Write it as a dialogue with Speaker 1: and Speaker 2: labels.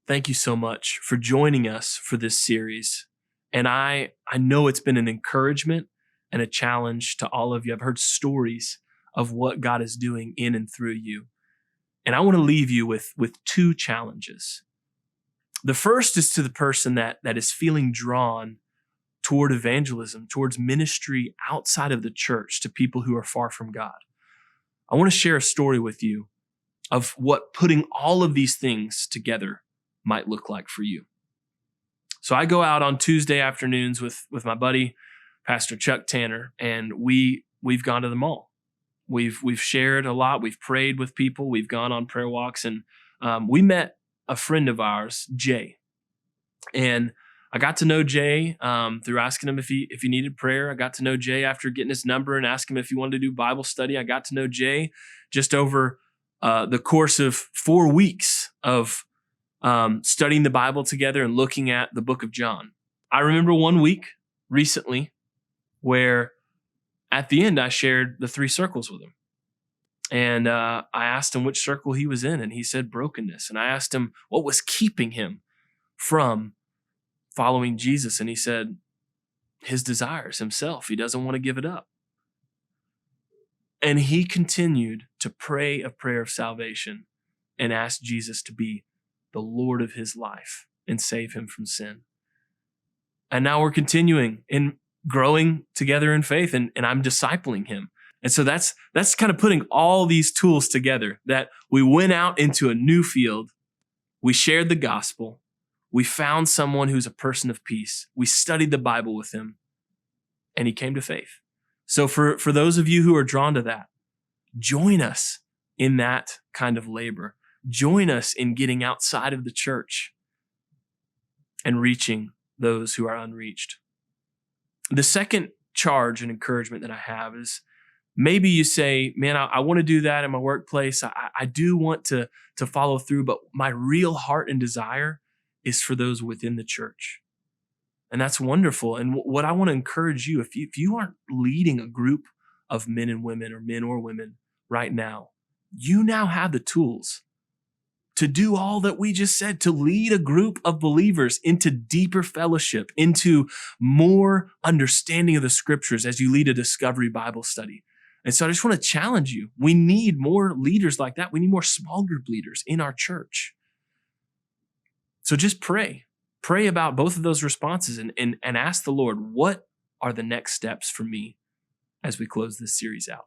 Speaker 1: thank you so much for joining us for this series. And I know it's been an encouragement and a challenge to all of you. I've heard stories of what God is doing in and through you. And I want to leave you with two challenges. The first is to the person that is feeling drawn toward evangelism, towards ministry outside of the church to people who are far from God. I want to share a story with you of what putting all of these things together might look like for you. So I go out on Tuesday afternoons with my buddy, Pastor Chuck Tanner, and we've gone to the mall. We've shared a lot. We've prayed with people. We've gone on prayer walks, and we met a friend of ours, Jay. And I got to know Jay through asking him if he needed prayer. I got to know Jay after getting his number and asking him if he wanted to do Bible study. I got to know Jay just over the course of 4 weeks of studying the Bible together and looking at the book of John. I remember one week recently where at the end I shared the 3 circles with him. And I asked him which circle he was in, and he said brokenness. And I asked him what was keeping him from following Jesus. And he said his desires, himself. He doesn't want to give it up. And he continued to pray a prayer of salvation and ask Jesus to be the Lord of his life and save him from sin. And now we're continuing in growing together in faith, and I'm discipling him. And so that's kind of putting all these tools together, that we went out into a new field. We shared the gospel. We found someone who's a person of peace. We studied the Bible with him, and he came to faith. So for those of you who are drawn to that, join us in that kind of labor. Join us in getting outside of the church and reaching those who are unreached. The second charge and encouragement that I have is, maybe you say, man, I want to do that in my workplace. I do want to follow through, but my real heart and desire is for those within the church. And that's wonderful. And what I want to encourage you, if you aren't leading a group of men and women, or men or women right now, you now have the tools to do all that we just said, to lead a group of believers into deeper fellowship, into more understanding of the scriptures as you lead a discovery Bible study. And so I just want to challenge you. We need more leaders like that. We need more small group leaders in our church. So just pray. Pray about both of those responses and ask the Lord, what are the next steps for me as we close this series out?